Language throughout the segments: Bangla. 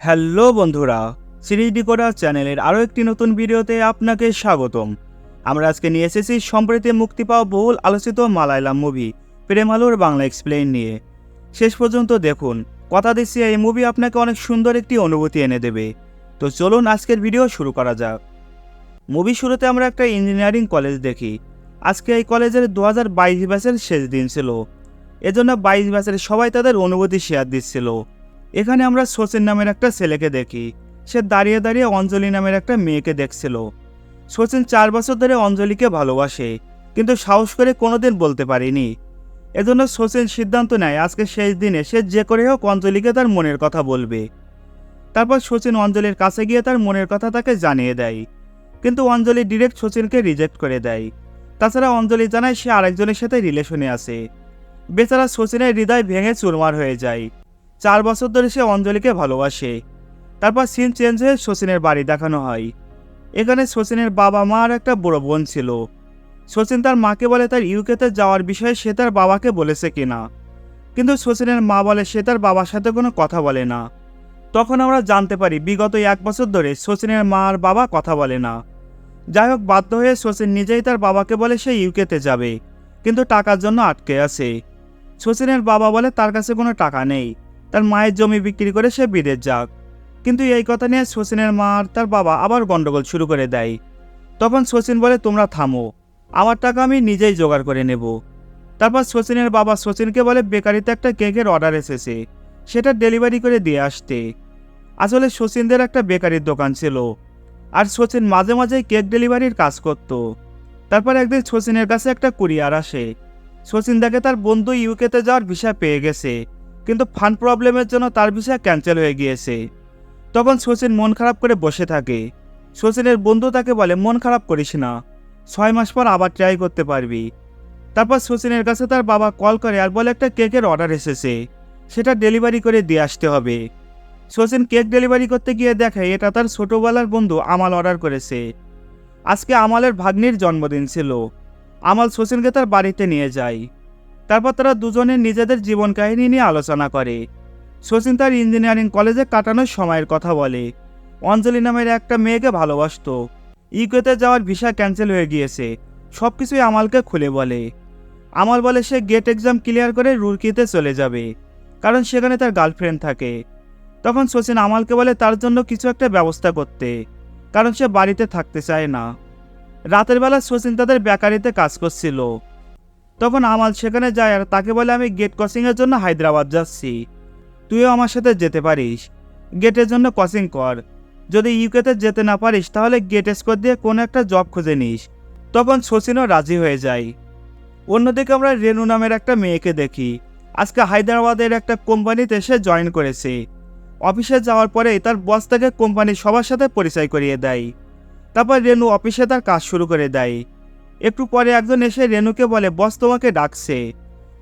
হ্যালো বন্ধুরা, সিরিজ ডিকোডার চ্যানেলের আরও একটি নতুন ভিডিওতে আপনাকে স্বাগতম। আমরা আজকে নিয়ে এসেছি সম্প্রতি মুক্তি পাওয়া বহুল আলোচিত মালায়ালাম মুভি প্রেম আলোর বাংলা এক্সপ্লেইন নিয়ে। শেষ পর্যন্ত দেখুন, কথা দিচ্ছি এই মুভি আপনাকে অনেক সুন্দর একটি অনুভূতি এনে দেবে। তো চলুন আজকের ভিডিও শুরু করা যাক। মুভি শুরুতে আমরা একটা ইঞ্জিনিয়ারিং কলেজ দেখি। আজকে এই কলেজের 2022 ব্যাচের শেষ দিন ছিল, এজন্য 22 ব্যাচের সবাই তাদের অনুভূতি শেয়ার দিচ্ছিল। এখানে আমরা শচীন নামের একটা ছেলেকে দেখি। সে দাঁড়িয়ে দাঁড়িয়ে অঞ্জলি নামের একটা মেয়েকে দেখছিল। শচীন 4 বছর ধরে অঞ্জলিকে ভালোবাসে, কিন্তু সাহস করে কোনোদিন বলতে পারেনি। এজন্য শচীন সিদ্ধান্ত নেয় আজকে শেষ দিনে সে যে করে হোক অঞ্জলিকে তার মনের কথা বলবে। তারপর শচীন অঞ্জলির কাছে গিয়ে তার মনের কথা তাকে জানিয়ে দেয়, কিন্তু অঞ্জলি ডিরেক্ট শচীনকে রিজেক্ট করে দেয়। তাছাড়া অঞ্জলি জানায় সে আরেকজনের সাথে রিলেশনে আছে। বেচারা শচীনের হৃদয় ভেঙে চুরমার হয়ে যায়। 4 বছর ধরে সে অঞ্জলিকে ভালোবাসে। তারপর সিন চেঞ্জ হয়ে শচীনের বাড়ি দেখানো হয়। এখানে শচীনের বাবা মা আর একটা বড় বোন ছিল। শচীন তার মাকে বলে তার ইউকেতে যাওয়ার বিষয়ে সে তার বাবাকে বলেছে কিনা, কিন্তু শচীনের মা বলে সে তার বাবার সাথে কোনো কথা বলে না। তখন আমরা জানতে পারি বিগত 1 বছর ধরে শচীনের মা আর বাবা কথা বলে না। যাই হোক, বাধ্য হয়ে শচীন নিজেই তার বাবাকে বলে সে ইউকেতে যাবে, কিন্তু টাকার জন্য আটকে আছে। শচীনের বাবা বলে তার কাছে কোনো টাকা নেই, তার মায়ের জমি বিক্রি করে সে বিদেশ যাক। কিন্তু এই কথা নিয়ে শচীনের মা আর তার বাবা আবার গন্ডগোল শুরু করে দেয়। তখন শচীন বলে তোমরা থামো, আমার টাকা আমি নিজেই জোগাড় করে নেব। তারপর শচীনের বাবা শচীনকে বলে বেকারিতে একটা কেকের অর্ডার এসেছে, সেটা ডেলিভারি করে দিয়ে আসতে। আসলে শচীনদের একটা বেকারির দোকান ছিল, আর শচীন মাঝে মাঝেই কেক ডেলিভারির কাজ করত। তারপর একদিন শচীনের কাছে একটা কুরিয়ার আসে। শচীন দেখে তার বন্ধু ইউকেতে যাওয়ার ভিসা পেয়ে গেছে, কিন্তু ফান্ড প্রবলেমের জন্য তার ভিসা ক্যান্সেল হয়ে গিয়েছে। তখন শচীন মন খারাপ করে বসে থাকে। শচীনের বন্ধু তাকে বলে মন খারাপ করিস না, 6 মাস পর আবার ট্রাই করতে পারবি। তারপর শচীনের কাছে তার বাবা কল করে আর বলে একটা কেকের অর্ডার এসেছে, সেটা ডেলিভারি করে দিয়ে আসতে হবে। শচীন কেক ডেলিভারি করতে গিয়ে দেখে এটা তার ছোটবেলার বন্ধু আমাল অর্ডার করেছে। আজকে আমালের ভাগ্নির জন্মদিন ছিল। আমাল শচীনকে তার বাড়িতে নিয়ে যায়। তারপর তারা দুজনে নিজেদের জীবন কাহিনী নিয়ে আলোচনা করে। শচীন তার ইঞ্জিনিয়ারিং কলেজে কাটানোর সময়ের কথা বলে। অঞ্জলি নামের একটা মেয়েকে ভালোবাসত। ইউকেতে যাওয়ার ভিসা ক্যান্সেল হয়ে গিয়েছে, সবকিছুই আমালকে খুলে বলে। আমাল বলে সে গেট এক্সাম ক্লিয়ার করে রুরকিতে চলে যাবে, কারণ সেখানে তার গার্লফ্রেন্ড থাকে। তখন শচীন আমালকে বলে তার জন্য কিছু একটা ব্যবস্থা করতে, কারণ সে বাড়িতে থাকতে চায় না। রাতের বেলা শচীন তাদের বেকারিতে কাজ করছিল। তখন আমাল সেখানে যায় আর তাকে বলে আমি গেট কোচিংয়ের জন্য হায়দ্রাবাদ যাচ্ছি, তুইও আমার সাথে যেতে পারিস। গেটের জন্য কোচিং কর, যদি ইউকেতে যেতে না পারিস তাহলে গেট স্কোর দিয়ে কোনো একটা জব খুঁজে নিস। তখন শচীনও রাজি হয়ে যায়। অন্যদিকে আমরা রেনু নামের একটা মেয়েকে দেখি। আজকে হায়দ্রাবাদের একটা কোম্পানিতে সে জয়েন করেছে। অফিসে যাওয়ার পরেই তার বস তাকে কোম্পানির সবার সাথে পরিচয় করিয়ে দেয়। তারপর রেনু অফিসে তার কাজ শুরু করে দেয়। একটু পরে একজন এসে রেনুকে বলে বস তোমাকে ডাকছে।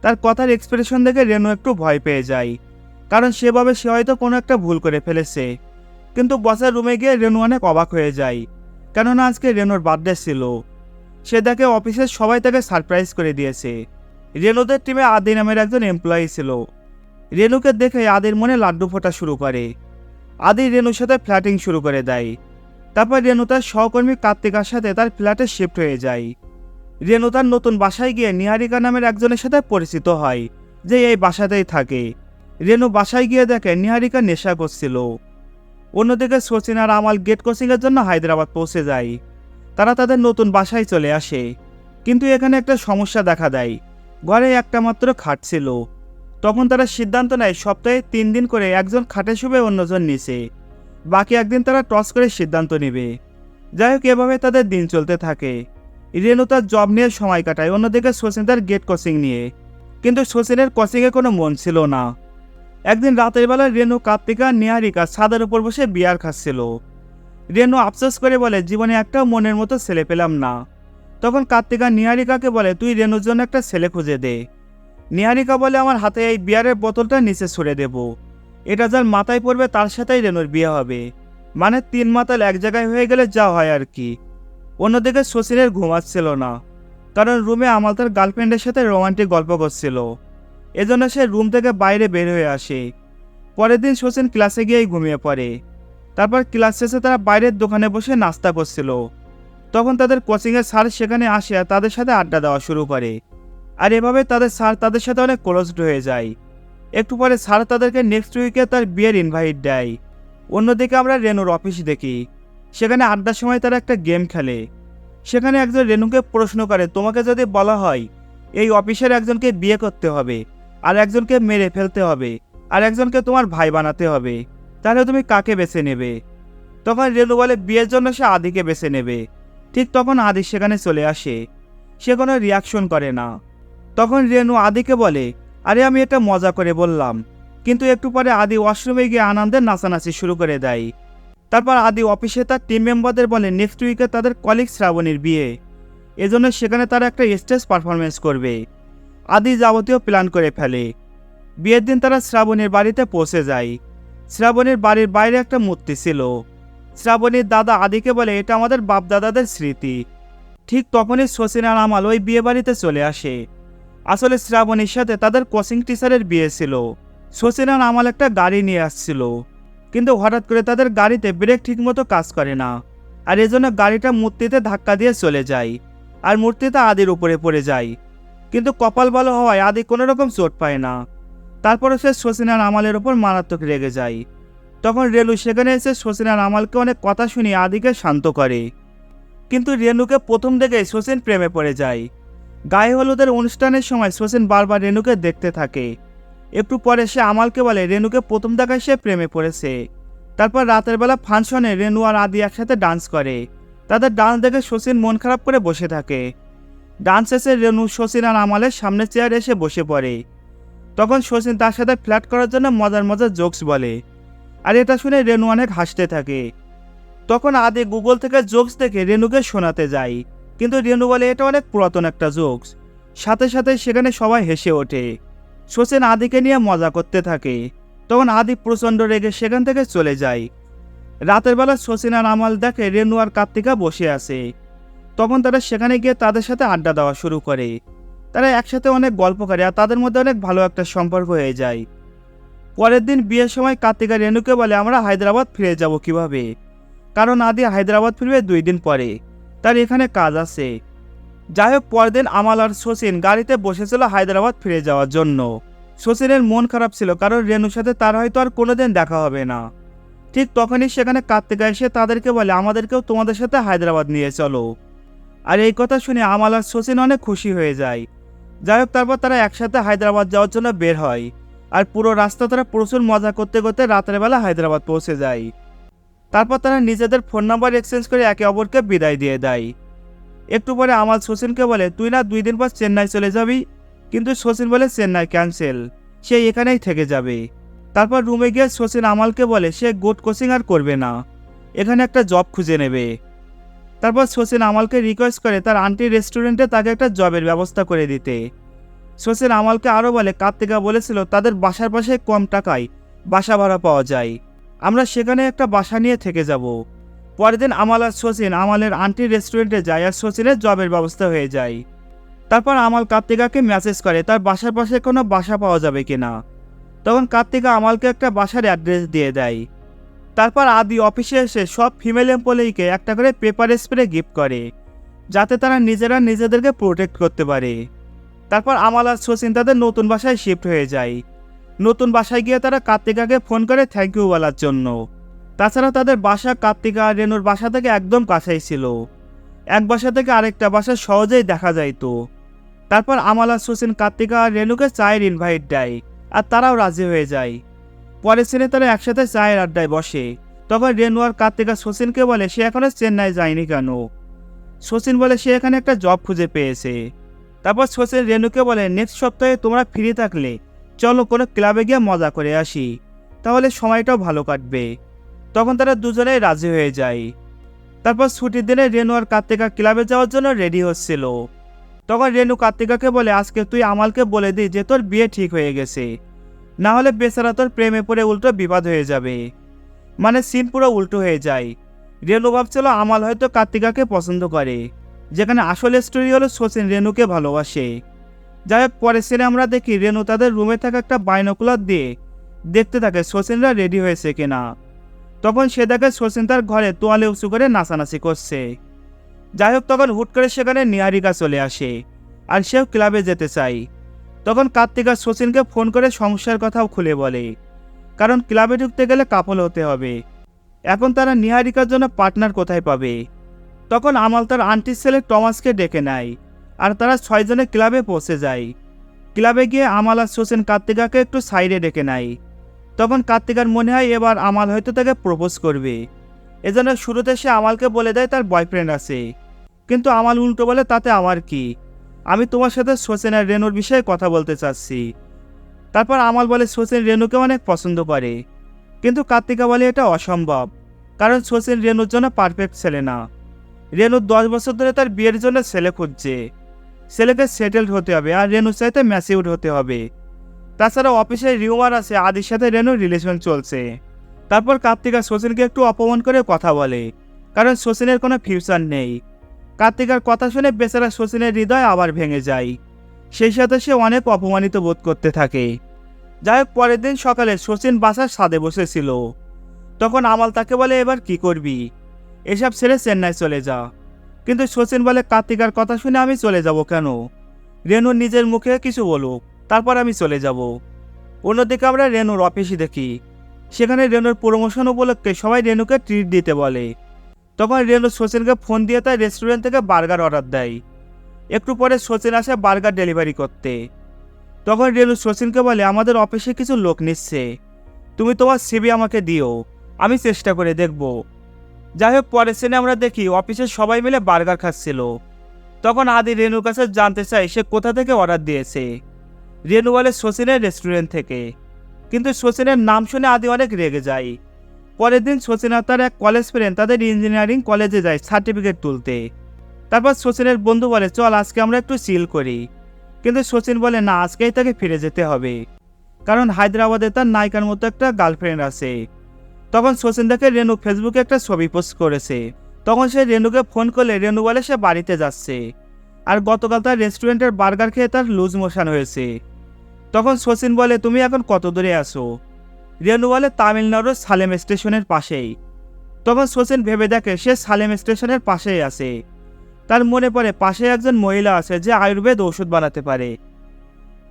তার কথার এক্সপ্রেশন দেখে রেনু একটু ভয় পেয়ে যায়, কারণ সেভাবে সে হয়তো কোনো একটা ভুল করে ফেলেছে। কিন্তু বসের রুমে গিয়ে রেনু অনেক অবাক হয়ে যায়, কেননা আজকে রেনুর বার্থডে ছিল। সে দেখে অফিসের সবাই তাকে সারপ্রাইজ করে দিয়েছে। রেনুদের টিমে আদি নামের একজন এমপ্লয়ি ছিল। রেনুকে দেখে আদির মনে লাড্ডু ফোটা শুরু করে। আদি রেনুর সাথে ফ্ল্যাটিং শুরু করে দেয়। তারপর রেনু তার সহকর্মী কার্তিকার সাথে তার ফ্ল্যাটে শিফট হয়ে যায়। রেনু তার নতুন বাসায় গিয়ে নিহারিকা নামের একজনের সাথে পরিচিত হয়, যে এই বাসাতেই থাকে। রেনু বাসায় গিয়ে দেখে নিহারিকা নেশা করছিল। অন্যদিকে শচীন আর আমাল গেট কোচিংয়ের জন্য হায়দ্রাবাদ পৌঁছে যায়। তারা তাদের নতুন বাসায় চলে আসে, কিন্তু এখানে একটা সমস্যা দেখা দেয়। ঘরে একটা মাত্র খাট ছিল। তখন তারা সিদ্ধান্ত নেয় সপ্তাহে 3 দিন করে একজন খাটে শুবে অন্যজন নিচে, বাকি একদিন তারা টস করে সিদ্ধান্ত নেবে। যাই হোক, এভাবে তাদের দিন চলতে থাকে। রেনু তার জব নিয়ে সময় কাটায়, অন্যদিকে শচীন তার গেট কোচিং নিয়ে। কিন্তু শচীনের কোচিংয়ে কোনো মন ছিল না। একদিন রাতের বেলা রেনু, কার্তিকা, নিহারিকা ছাদের উপর বসে বিয়ার খাচ্ছিল। রেনু আফসোস করে বলে জীবনে একটা মনের মতো ছেলে পেলাম না। তখন কার্তিকা নিহারিকাকে বলে তুই রেনুর জন্য একটা ছেলে খুঁজে দে। নিহারিকা বলে আমার হাতে এই বিয়ারের বোতলটা নিচে ছুঁড়ে দেব, এটা যার মাথায় পড়বে তার সাথেই রেনুর বিয়ে হবে। মানে 3 মাতাল এক জায়গায় হয়ে গেলে যা হয় আর কি। অন্যদিকে শচীনের ঘুমাচ্ছিল না, কারণ রুমে আমাল তার গার্লফ্রেন্ডের সাথে রোমান্টিক গল্প করছিল। এজন্য সে রুম থেকে বাইরে বের হয়ে আসে। পরের দিন শচীন ক্লাসে গিয়েই ঘুমিয়ে পড়ে। তারপর ক্লাস শেষে তারা বাইরের দোকানে বসে নাস্তা করছিল। তখন তাদের কোচিংয়ের স্যার সেখানে আসে আর তাদের সাথে আড্ডা দেওয়া শুরু করে। আর এভাবে তাদের স্যার তাদের সাথে অনেক ক্লোজড হয়ে যায়। একটু পরে স্যার তাদেরকে নেক্সট উইকে তার বিয়ের ইনভাইট দেয়। অন্যদিকে আমরা রেনুর অফিস দেখি। সেখানে আড্ডার সময় তারা একটা গেম খেলে। সেখানে একজন রেনুকে প্রশ্ন করে, তোমাকে যদি বলা হয় এই অফিসের একজনকে বিয়ে করতে হবে, আর একজনকে মেরে ফেলতে হবে, আর একজনকে তোমার ভাই বানাতে হবে, তাহলে তুমি কাকে বেছে নেবে? তখন রেনু বলে বিয়ের জন্য সে আদিকে বেছে নেবে। ঠিক তখন আদি সেখানে চলে আসে। সে কোনো রিয়াকশন করে না। তখন রেনু আদিকে বলে, আরে আমি এটা মজা করে বললাম। কিন্তু একটু পরে আদি ওয়াশরুমে গিয়ে আনন্দের নাচানাচি শুরু করে দেয়। তারপর আদি অফিসে তার টিম মেম্বারদের বলে নেক্সট উইকে তাদের কলিগ শ্রাবণীর বিয়ে, এজন্য সেখানে তারা একটা স্টেজ পারফরমেন্স করবে। আদি যাবতীয় প্ল্যান করে ফেলে। বিয়ের দিন তারা শ্রাবণীর বাড়িতে পৌঁছে যায়। শ্রাবণীর বাড়ির বাইরে একটা মূর্তি ছিল। শ্রাবণীর দাদা আদিকে বলে, এটা আমাদের বাপদাদাদের স্মৃতি। ঠিক তখনই শচীন আর আমাল ওই বিয়ে বাড়িতে চলে আসে। আসলে শ্রাবণীর সাথে তাদের কোচিং টিচারের বিয়ে ছিল। শচীন আর আমাল একটা গাড়ি নিয়ে আসছিল, কিন্তু হঠাৎ করে তাদের গাড়িতে ব্রেক ঠিকমতো কাজ করে না, আর এজন্য গাড়িটা মূর্তিতে ধাক্কা দিয়ে চলে যায়, আর মূর্তিটা আদির উপরে পড়ে যায়। কিন্তু কপাল ভালো হওয়ায় আদি কোনো রকম চোট পায় না। তারপরে সে শচীন আর আমালের ওপর মারাত্মক রেগে যায়। তখন রেনু সেখানে এসে শচীন আর আমালকে অনেক কথা শুনিয়ে আদিকে শান্ত করে। কিন্তু রেনুকে প্রথম দেখে শচীন প্রেমে পড়ে যায়। গায়ে হলুদের অনুষ্ঠানের সময় শচীন বারবার রেনুকে দেখতে থাকে। একটু পরে সে আমালকে বলে রেনুকে প্রথম দেখায় সে প্রেমে পড়েছে। তারপর রাতের বেলা ফাংশনে রেনু আর আদি একসাথে ডান্স করে। তাদের ডান্স দেখে শচীন মন খারাপ করে বসে থাকে। ডান্স শেষে রেনু শচীন আর আমালের সামনে চেয়ারে এসে বসে পড়ে। তখন শচীন তার সাথে ফ্ল্যাট করার জন্য মজার মজার জোকস বলে, আর এটা শুনে রেনু অনেক হাসতে থাকে। তখন আদি গুগল থেকে জোকস দেখে রেনুকে শোনাতে যায়, কিন্তু রেনু বলে এটা অনেক পুরাতন একটা জোকস। সাথে সাথে সেখানে সবাই হেসে ওঠে। শচীন আদিকে নিয়ে মজা করতে থাকে। তখন আদি প্রচণ্ড রেগে সেখান থেকে চলে যায়। রাতের বেলা শচীন আর আমাল দেখে রেনু আর কার্তিকা বসে আছে। তখন তারা সেখানে গিয়ে তাদের সাথে আড্ডা দেওয়া শুরু করে। তারা একসাথে অনেক গল্প করে আর তাদের মধ্যে অনেক ভালো একটা সম্পর্ক হয়ে যায়। পরের দিন বিয়ের সময় কার্তিকা রেনুকে বলে, আমরা হায়দ্রাবাদ ফিরে যাব কিভাবে, কারণ আদি হায়দ্রাবাদ ফিরবে 2 দিন পরে, তার এখানে কাজ আছে। যাই হোক, পরের দিন আমাল আর শচীন গাড়িতে বসেছিল হায়দ্রাবাদ ফিরে যাওয়ার জন্য। শচীনের মন খারাপ ছিল, কারণ রেনুর সাথে তার হয়তো আর কোনোদিন দেখা হবে না। ঠিক তখনই সেখানে কার্তিকা এসে তাদেরকে বলে, আমাদেরকেও তোমাদের সাথে হায়দ্রাবাদ নিয়ে চলো। আর এই কথা শুনে আমাল আর শচীন অনেক খুশি হয়ে যায়। যাই হোক, তারপর তারা একসাথে হায়দ্রাবাদ যাওয়ার জন্য বের হয়। আর পুরো রাস্তা তারা প্রচুর মজা করতে করতে রাতের বেলা হায়দ্রাবাদ পৌঁছে যায়। তারপর তারা নিজেদের ফোন নাম্বার এক্সচেঞ্জ করে একে অপরকে বিদায় দিয়ে দেয়। একটু পরে আমাল শচীনকে বলে, তুই না 2 দিন পর চেন্নাই চলে যাবি? কিন্তু শচীন বলে চেন্নাই ক্যান্সেল, সে এখানেই থেকে যাবে। তারপর রুমে গিয়ে শচীন আমালকে বলে সে গোট কোচিং আর করবে না, এখানে একটা জব খুঁজে নেবে। তারপর শচীন আমালকে রিকোয়েস্ট করে তার আন্টির রেস্টুরেন্টে তাকে একটা জবের ব্যবস্থা করে দিতে। শচীন আমালকে আরও বলে, কার্তিকা বলেছিল তাদের বাসার পাশে কম টাকায় বাসা ভাড়া পাওয়া যায়, আমরা সেখানে একটা বাসা নিয়ে থেকে যাব। পরের দিন আমাল আর শচীন আমালের আন্টির রেস্টুরেন্টে যায় আর শচীনের জবের ব্যবস্থা হয়ে যায়। তারপর আমাল কার্তিকাকে মেসেজ করে তার বাসার পাশে কোনো বাসা পাওয়া যাবে কিনা। তখন কার্তিকা আমালকে একটা বাসার অ্যাড্রেস দিয়ে দেয়। তারপর আদি অফিসে এসে সব ফিমেল এমপ্লয়িকে একটা করে পেপার স্প্রে গিফট করে, যাতে তারা নিজেরা নিজেদেরকে প্রোটেক্ট করতে পারে। তারপর আমাল আর শচীন তাদের নতুন বাসায় শিফট হয়ে যায়। নতুন বাসায় গিয়ে তারা কার্তিকাকে ফোন করে থ্যাংক ইউ বলার জন্য। তাছাড়া তাদের বাসা কার্তিকা আর রেনুর বাসা থেকে একদম কাছেই ছিল, এক বাসা থেকে আরেকটা বাসা সহজেই দেখা যাইতো। তারপর আমাল আর শচীন কার্তিকা আর রেনুকে চায়ের ইনভাইট দেয়, আর তারাও রাজি হয়ে যায়। পরের দিনে তারা একসাথে চায়ের আড্ডায় বসে। তখন রেনু আর কার্তিকা শচীনকে বলে সে এখনো চেন্নাই যায়নি কেন। শচীন বলে সে এখানে একটা জব খুঁজে পেয়েছে। তারপর শচীন রেনুকে বলে নেক্সট সপ্তাহে তোমরা ফ্রি থাকলে চলো কোনো ক্লাবে গিয়ে মজা করে আসি, তাহলে সময়টাও ভালো কাটবে। তখন তারা দুজনেই রাজি হয়ে যায়। তারপর ছুটির দিনে রেনু আর কার্তিকা ক্লাবে যাওয়ার জন্য রেডি হচ্ছিল। তখন রেনু কার্তিকাকে বলে আজকে তুই আমালকে বলে দিই যে তোর বিয়ে ঠিক হয়ে গেছে, না হলে বেচারা তোর প্রেমে পড়ে উল্টো বিপদ হয়ে যাবে। মানে সিন পুরো উল্টো হয়ে যায়। রেনু ভাবছিল আমাল হয়তো কার্তিকাকে পছন্দ করে, যেখানে আসলে স্টোরি হলো শচীন রেনুকে ভালোবাসে। যাই হোক, পরের সিনে আমরা দেখি রেনু তাদের রুমে থাকা একটা বাইনোকুলার দিয়ে দেখতে থাকে শচীনরা রেডি হয়েছে কিনা। তখন সে দেখে শচীন তার ঘরে তোয়ালে উঁচু করে নাচানাচি করছে। যাই হোক, তখন হুট করে সেখানে নিহারিকা চলে আসে আর সেও ক্লাবে যেতে চায়। তখন কার্তিকা শচীনকে ফোন করে সমস্যার কথাও খুলে বলে, কারণ ক্লাবে ঢুকতে গেলে কাপল হতে হবে। এখন তারা নিহারিকার জন্য পার্টনার কোথায় পাবে। তখন আমাল তার আন্টির ছেলে টমাসকে ডেকে নেয় আর তারা 6 জনে ক্লাবে পৌঁছে যায়। ক্লাবে গিয়ে আমাল আর শচীন কার্তিকাকে একটু সাইডে ডেকে নেয়। তখন কার্তিকার মনে হয় এবার আমাল হয়তো তাকে প্রপোজ করবে। এজন্য শুরুতে সে আমালকে বলে দেয় তার বয়ফ্রেন্ড আছে, কিন্তু আমাল উল্টো বলে তাতে আমার কি, আমি তোমার সাথে শচীন আর রেনুর বিষয়ে কথা বলতে চাচ্ছি। তারপর আমাল বলে শচীন রেনুকে অনেক পছন্দ করে, কিন্তু কার্তিকা বলে এটা অসম্ভব, কারণ শচীন রেনুর জন্য পারফেক্ট ছেলে না। রেনু 10 বছর ধরে তার বিয়ের জন্য ছেলে খুঁজছে। ছেলেকে সেটেলড হতে হবে আর রেনুর চাইতে ম্যাচিউরড হতে হবে। তাছাড়া অফিসে রিউমার আছে আদির সাথে রেনুর রিলেশন চলছে। তারপর কার্তিকা শচীনকে একটু অপমান করে কথা বলে, কারণ শচীনের কোনো ফিউচার নেই। কার্তিকার কথা শুনে বেচারা শচীনের হৃদয় আবার ভেঙে যায়। সেই সাথে সে অনেক অপমানিত বোধ করতে থাকে। যাই হোক, পরের দিন সকালে শচীন বাসার ছাদে বসেছিল। তখন আমাল তাকে বলে, এবার কি করবি, এসব ছেড়ে চেন্নাই চলে যা। কিন্তু শচীন বলে, কার্তিকার কথা শুনে আমি চলে যাব কেন, রেনু নিজের মুখে কিছু বলুক, তারপর আমি চলে যাব। অন্যদিকে আমরা রেনুর অফিসে দেখি, সেখানে রেনুর প্রমোশন উপলক্ষে সবাই রেনুকে ট্রিট দিতে বলে। তখন রেনু শচীনকে ফোন দিয়ে তার রেস্টুরেন্ট থেকে বার্গার অর্ডার দেয়। একটু পরে শচীন আসে বার্গার ডেলিভারি করতে। তখন রেনু শচীনকে বলে, আমাদের অফিসে কিছু লোক নিচ্ছে, তুমি তোমার সিভি আমাকে দিও, আমি চেষ্টা করে দেখব। যাই হোক, পরের সিনে আমরা দেখি অফিসের সবাই মিলে বার্গার খাচ্ছিল। তখন আদি রেনুর কাছে জানতে চাই সে কোথা থেকে অর্ডার দিয়েছে। রেনু বলে শচীনের রেস্টুরেন্ট থেকে, কিন্তু শচীনের নাম শুনে আদি অনেক রেগে যায়। পরের দিন শচীন আর তার এক কলেজ ফ্রেন্ড তাদের ইঞ্জিনিয়ারিং কলেজে যায় সার্টিফিকেট তুলতে। তারপর শচীনের বন্ধু বলে, চল আজকে আমরা একটু চিল করি। কিন্তু শচীন বলে, না, আজকেই তাকে ফিরে যেতে হবে, কারণ হায়দ্রাবাদে তার নায়িকার মতো একটা গার্লফ্রেন্ড আছে। তখন শচীন দেখে রেনু ফেসবুকে একটা ছবি পোস্ট করেছে। তখন সে রেনুকে ফোন করলে রেনু বলে সে বাড়িতে যাচ্ছে, আর গতকাল তার রেস্টুরেন্টের বার্গার খেয়ে তার লুজ মোশন হয়েছে। তখন শচীন বলে, তুমি এখন কত দূরে আসো। রেনু বলে, তামিলনাড়ুর সালেম স্টেশনের পাশেই। তখন শচীন ভেবে দেখে সে সালেম স্টেশনের পাশেই আছে। তার মনে পড়ে পাশে একজন মহিলা আছে যে আয়ুর্বেদ ওষুধ বানাতে পারে।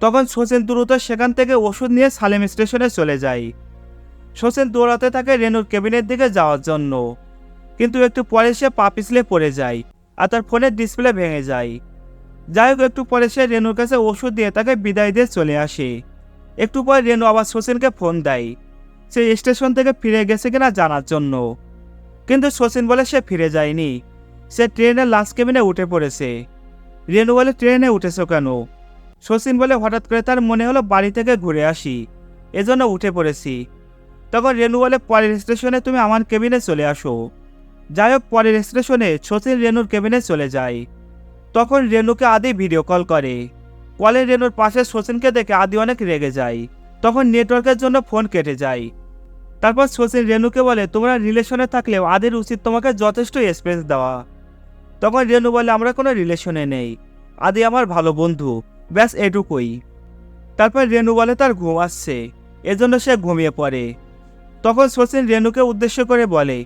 তখন শচীন দ্রুত সেখান থেকে ওষুধ নিয়ে সালেম স্টেশনে চলে যায়। শচীন দৌড়াতে থাকে রেনুর কেবিনের দিকে যাওয়ার জন্য, কিন্তু একটু পরে সে পা পিছলে পড়ে যায় আর তার ফোনের ডিসপ্লে ভেঙে যায়। যাই হোক, একটু পরে সে রেনুর কাছে ওষুধ দিয়ে তাকে বিদায় দিয়ে চলে আসে। একটু পরে রেনু আবার শচীনকে ফোন দেয় সে স্টেশন থেকে ফিরে গেছে কিনা জানার জন্য, কিন্তু শচীন বলে সে ফিরে যায়নি, সে ট্রেনের লাস্ট কেবিনে উঠে পড়েছে। রেনু বলে, ট্রেনে উঠেছ কেন? শচীন বলে, হঠাৎ করে তার মনে হলো বাড়ি থেকে ঘুরে আসি, এজন্য উঠে পড়েছি। তখন রেনু বলে, পরের স্টেশনে তুমি আমার কেবিনে চলে আসো। যাই হোক, পরের স্টেশনে শচীন রেনুর কেবিনে চলে যায়। তখন রেনুকে আদি ভিডিও কল করে। কলে রেনুর পাশে শচীনকে দেখে আদি অনেক রেগে যায়। তখন নেটওয়ার্কের জন্য ফোন কেটে যায়। তারপর শচীন রেনুকে বলে, তোমরা রিলেশনে থাকলেও আদির উচিত তোমাকে যথেষ্ট স্পেস দেওয়া। তখন রেনু বলে, আমরা কোনো রিলেশনে নেই, আদি আমার ভালো বন্ধু, ব্যাস এটুকুই। তারপর রেনু বলে তার ঘুম আসছে, এজন্য সে ঘুমিয়ে পড়ে। তখন শচীন রেনুকে উদ্দেশ্য করে বলে,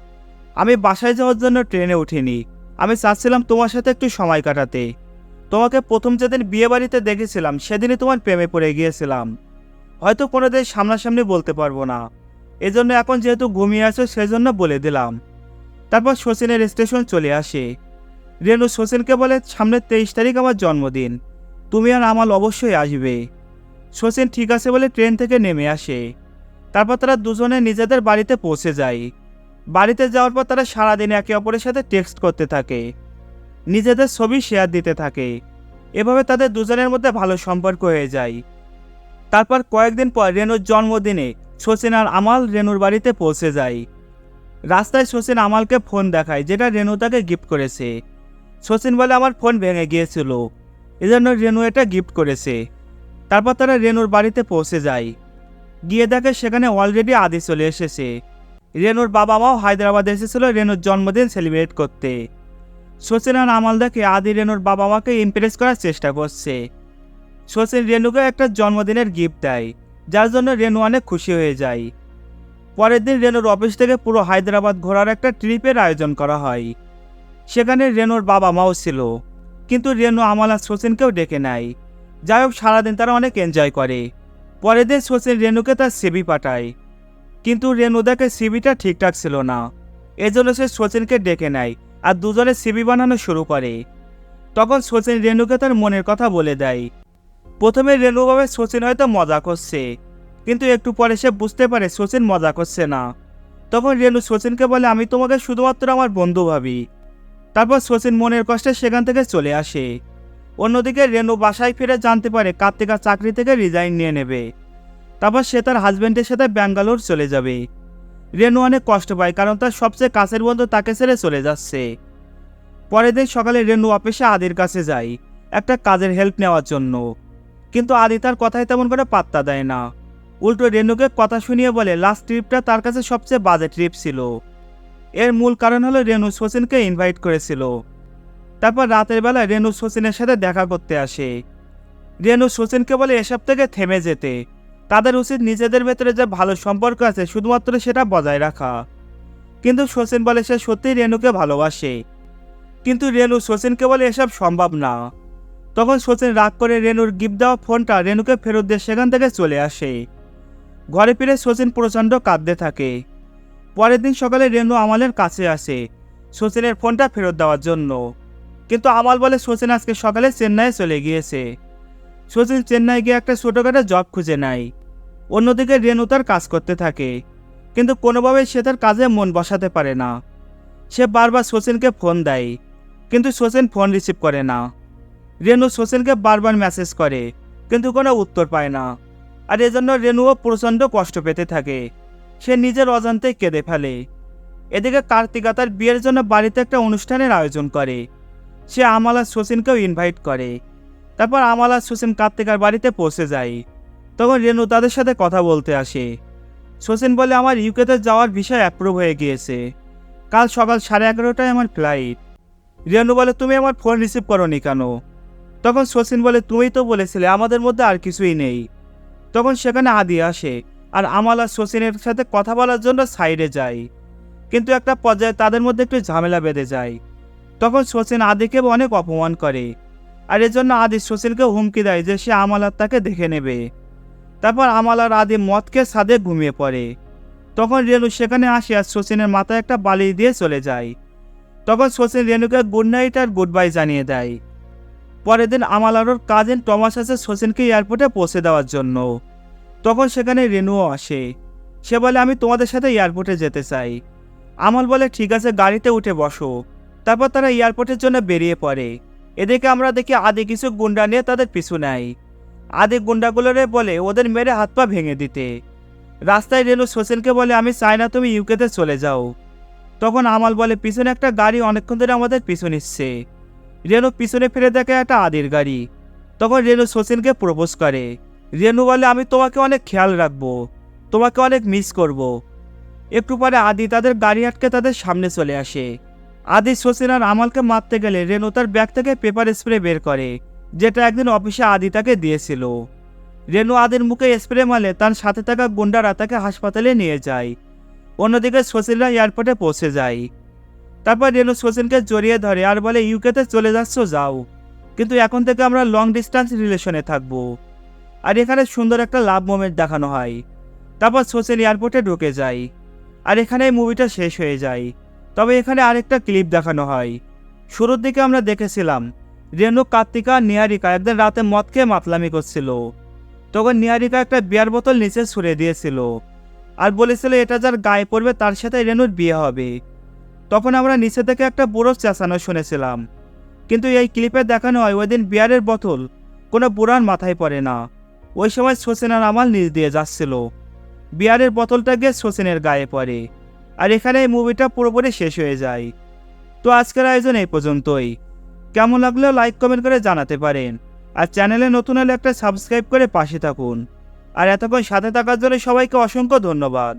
আমি বাসায় যাওয়ার জন্য ট্রেনে উঠিনি, আমি চাচ্ছিলাম তোমার সাথে একটু সময় কাটাতে। তোমাকে প্রথম যেদিন বিয়ে বাড়িতে দেখেছিলাম সেদিনই তোমার প্রেমে পড়ে গিয়েছিলাম। হয়তো কোনোদিন সামনাসামনি বলতে পারবো না, এজন্য এখন যেহেতু ঘুমিয়ে আছো সেজন্য বলে দিলাম। তারপর শচীনের স্টেশন চলে আসে। রেনু শচীনকে বলে, সামনের 23 তারিখ আমার জন্মদিন, তুমি আর আমাল অবশ্যই আসবে। শচীন ঠিক আছে বলে ট্রেন থেকে নেমে আসে। তারপর তারা দুজনে নিজেদের বাড়িতে পৌঁছে যায়। বাড়িতে যাওয়ার পর তারা সারাদিন একে অপরের সাথে টেক্সট করতে থাকে, নিজেদের ছবি শেয়ার দিতে থাকে। এভাবে তাদের দুজনের মধ্যে ভালো সম্পর্ক হয়ে যায়। তারপর কয়েকদিন পর রেনুর জন্মদিনে শচীন আর আমাল রেনুর বাড়িতে পৌঁছে যায়। রাস্তায় শচীন আমালকে ফোন দেখায় যেটা রেনু তাকে গিফট করেছে। শচীন বলে, আমার ফোন ভেঙে গিয়েছিল, এজন্য রেনু এটা গিফট করেছে। তারপর তারা রেনুর বাড়িতে পৌঁছে যায়। গিয়ে দেখে সেখানে অলরেডি আদি চলে এসেছে। রেনুর বাবা মাও হায়দ্রাবাদে এসেছিল রেনুর জন্মদিন সেলিব্রেট করতে। শচীন আর আমাল দেখে আদি রেনুর বাবা মাকে ইমপ্রেস করার চেষ্টা করছে। শচীন রেনুকে একটা জন্মদিনের গিফট দেয়, যার জন্য রেনু অনেক খুশি হয়ে যায়। পরের দিন রেনুর অফিস থেকে পুরো হায়দ্রাবাদ ঘোরার একটা ট্রিপের আয়োজন করা হয়। সেখানে রেনুর বাবা মাও ছিল, কিন্তু রেনু আমাল আর শচীনকেও ডেকে নেয়। যাই হোক, সারাদিন তারা অনেক এনজয় করে। পরের দিন শচীন রেনুকে তার সিভি পাঠায়, কিন্তু রেনু দেখে সিভিটা ঠিকঠাক ছিল না। এজন্য সে শচীনকে ডেকে নেয় আর দুজনে সিভি বানানো শুরু করে। তখন শচীন রেনুকে তার মনের কথা বলে দেয়। প্রথমে রেনু ভাবে শচীন হয়তো মজা করছে, কিন্তু একটু পরে সে বুঝতে পারে শচীন মজা করছে না। তখন রেনু শচীনকে বলে, আমি তোমাকে শুধুমাত্র আমার বন্ধু ভাবি। তারপর শচীন মনের কষ্টে সেখান থেকে চলে আসে। অন্যদিকে রেনু বাসায় ফিরে জানতে পারে কার্তিকা চাকরি থেকে রিজাইন নিয়ে নেবে। তারপর সে তার হাজব্যান্ডের সাথে ব্যাঙ্গালোর চলে যাবে। রেনু অনেক কষ্ট পায়, কারণ তার সবচেয়ে কাছের বন্ধু তাকে ছেড়ে চলে যাচ্ছে। পরের দিন সকালে রেনু অফিসে আদির কাছে যায় একটা কাজের হেল্প নেওয়ার জন্য, কিন্তু আদি তার কথায় তেমন করে পাত্তা দেয় না। উল্টো রেনুকে কথা শুনিয়ে বলে লাস্ট ট্রিপটা তার কাছে সবচেয়ে বাজে ট্রিপ ছিল। এর মূল কারণ হলো রেনু শচীনকে ইনভাইট করেছিল। তারপর রাতের বেলা রেনু শচীনের সাথে দেখা করতে আসে। রেনু শচীনকে বলে এসব থেকে থেমে যেতে, তাদের উচিত নিজেদের ভেতরে যে ভালো সম্পর্ক আছে শুধুমাত্র সেটা বজায় রাখা। কিন্তু শচীন বলে সে সত্যিই রেনুকে ভালোবাসে, কিন্তু রেনু শচীনকে বলে এসব সম্ভব না। তখন শচীন রাগ করে রেনুর গিফট দেওয়া ফোনটা রেনুকে ফেরত দিয়ে সেখান থেকে চলে আসে। ঘরে ফিরে শচীন প্রচণ্ড কাঁদতে থাকে। পরের দিন সকালে রেনু আমালের কাছে আসে শচীনের ফোনটা ফেরত দেওয়ার জন্য, কিন্তু আমাল বলে শচীন আজকে সকালে চেন্নাইয়ে চলে গিয়েছে। শচীন চেন্নাই গিয়ে একটা ছোটোখাটো জব খুঁজে নেয়। অন্যদিকে রেনু তার কাজ করতে থাকে, কিন্তু কোনোভাবেই সে তার কাজে মন বসাতে পারে না। সে বারবার শচীনকে ফোন দেয়, কিন্তু শচীন ফোন রিসিভ করে না। রেনু শচীনকে বারবার মেসেজ করে, কিন্তু কোনো উত্তর পায় না। আর এজন্য রেনুও প্রচণ্ড কষ্ট পেতে থাকে। সে নিজের অজান্তেই কেঁদে ফেলে। এদিকে কার্তিকা তার বিয়ের জন্য বাড়িতে একটা অনুষ্ঠানের আয়োজন করে। সে আমাল আর শচীনকেও ইনভাইট করে। তারপর আমাল আর শচীন কার্তিকার বাড়িতে পৌঁছে যায়। তখন রেনু তাদের সাথে কথা বলতে আসে। শচীন বলে, আমার ইউকেতে যাওয়ার ভিসা অ্যাপ্রুভ হয়ে গিয়েছে, কাল সকাল 11:30টায় আমার ফ্লাইট। রেনু বলে, তুমি আমার ফোন রিসিভ করোনি কেন? তখন শচীন বলে, তুমিই তো বলেছিলে আমাদের মধ্যে আর কিছুই নেই। তখন সেখানে আদি আসে আর আমাল আর শচীনের সাথে কথা বলার জন্য সাইডে যায়, কিন্তু একটা পর্যায়ে তাদের মধ্যে একটু ঝামেলা বেঁধে যায়। তখন শচীন আদিকে অনেক অপমান করে, আর এজন্য আদি শচীনকে হুমকি দেয় যে সে আমাল আর তাকে দেখে নেবে। তারপর আমাল আর আদি মদ খেয়ে ছাদে ঘুমিয়ে পড়ে। তখন রেনু সেখানে আসে আর শচীনের মাথায় একটা বালি দিয়ে চলে যায়। তখন শচীন রেনুকে গুড নাইট আর গুড বাই জানিয়ে দেয়। পরের দিন আমাল আর ওর কাজিন টমাস আসে শচীনকে এয়ারপোর্টে পৌঁছে দেওয়ার জন্য। তখন সেখানে রেনুও আসে। সে বলে, আমি তোমাদের সাথে এয়ারপোর্টে যেতে চাই। আমাল বলে, ঠিক আছে, গাড়িতে উঠে বসো। তারপর তারা এয়ারপোর্টের জন্য বেরিয়ে পড়ে। এদিকে আমরা দেখি আদি কিছু গুন্ডা নিয়ে তাদের পিছু নেয়। আদি গুন্ডাগুলোরে বলে ওদের মেরে হাত পা ভেঙে দিতে। রাস্তায় রেনু শচীনকে বলে, আমি চাই না তুমি ইউকেতে চলে যাও। তখন আমাল বলে, পিছনে একটা গাড়ি অনেকক্ষণ ধরে আমাদের পিছু নিচ্ছে। রেনু পিছনে ফিরে দেখে একটা আদির গাড়ি। তখন রেনু শচীনকে প্রপোজ করে। রেনু বলে, আমি তোমাকে অনেক খেয়াল রাখবো, তোমাকে অনেক মিস করব। একটু পরে আদি তাদের গাড়ি আটকে তাদের সামনে চলে আসে। আদি শচীন আর আমালকে মারতে গেলে রেনু তার ব্যাগ থেকে পেপার স্প্রে বের করে, যেটা একদিন অফিসে আদি তাকে দিয়েছিল। রেনু আদির মুখে স্প্রে মারলে তার সাথে থাকা গুন্ডারা তাকে হাসপাতালে নিয়ে যায়। অন্যদিকে শচীনরা এয়ারপোর্টে পৌঁছে যায়। তারপর রেনু শচীনকে জড়িয়ে ধরে আর বলে, ইউকেতে চলে যাচ্ছ যাও, কিন্তু এখন থেকে আমরা লং ডিস্টেন্স রিলেশনে থাকবো। আর এখানে সুন্দর একটা লাভ মোমেন্ট দেখানো হয়। তারপর শচীন এয়ারপোর্টে ঢুকে যায়, আর এখানে মুভিটা শেষ হয়ে যায়। তবে এখানে আরেকটা ক্লিপ দেখানো হয়। শুরুর দিকে আমরা দেখেছিলাম রেনু, কার্তিকা, নিহারিকা একদিন রাতে মদ খেয়ে মাতলামি করছিল। তখন নিহারিকা একটা বিয়ার বোতল নিচে ছুঁড়ে দিয়েছিল আর বলেছিল এটা যার গায়ে পড়বে তার সাথে রেনুর বিয়ে হবে। তখন আমরা নিচে থেকে একটা বুড়ো চেঁচানো শুনেছিলাম, কিন্তু এই ক্লিপে দেখানো হয় ওই দিন বিয়ারের বোতল কোনো বুড়ার মাথায় পড়ে না। ওই সময় শচীন আর আমাল নিচ দিয়ে যাচ্ছিল, বিয়ারের বোতলটা গিয়ে শচীনের গায়ে পড়ে। আর এখানে এই মুভিটা পুরোপুরি শেষ হয়ে যায়। তো আজকের আয়োজন এই পর্যন্তই। কেমন লাগলেও লাইক কমেন্ট করে জানাতে পারেন, আর চ্যানেলে নতুন হলে একটা সাবস্ক্রাইব করে পাশে থাকুন। আর এতক্ষণ সাথে থাকার জন্য সবাইকে অসংখ্য ধন্যবাদ।